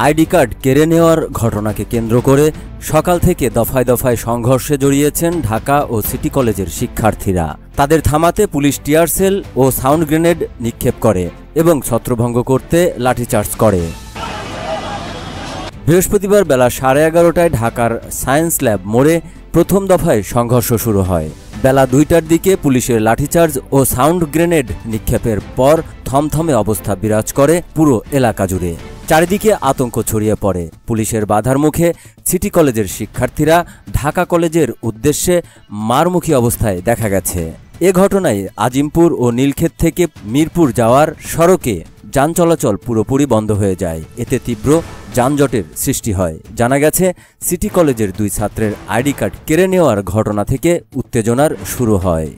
ID card কেড়ে নেওয়ার ঘটনাকে কেন্দ্র করে সকাল থেকে দফায় দফায় সংঘর্ষে জড়িয়েছেন ঢাকা ও সিটি কলেজের শিক্ষার্থীরা। তাদের থামাতে পুলিশ টিয়ার সেল ও সাউন্ড গ্রেনেড নিক্ষেপ করে এবং ছত্রভঙ্গ করতে লাঠিচার্জ করে। বৃহস্পতিবার বেলা 11:30টায় ঢাকার সায়েন্স ল্যাব মোড়ে প্রথম দফায় সংঘর্ষ শুরু হয়। বেলা 2টার দিকে পুলিশের লাঠিচার্জ ও সাউন্ড গ্রেনেড নিক্ষেপের পর থমথমে অবস্থা বিরাজ করে পুরো এলাকা জুড়ে। চারিদিকে আতঙ্ক ছড়িয়ে পড়ে। পুলিশের বাধার মুখে সিটি কলেজের শিক্ষার্থীরা ঢাকা কলেজের উদ্দেশ্যে মারমুখী অবস্থায় দেখা গেছে। এ ঘটনায় আজিমপুর ও নীলক্ষেত থেকে মিরপুর যাওয়ার সড়কে যান চলাচল পুরোপুরি বন্ধ হয়ে যায়। এতে তীব্র যানজটের সৃষ্টি হয়। জানা গেছে, সিটি কলেজের 2 ছাত্রের আইডি কার্ড কেড়ে নেওয়ার ঘটনা থেকে উত্তেজনার শুরু হয়।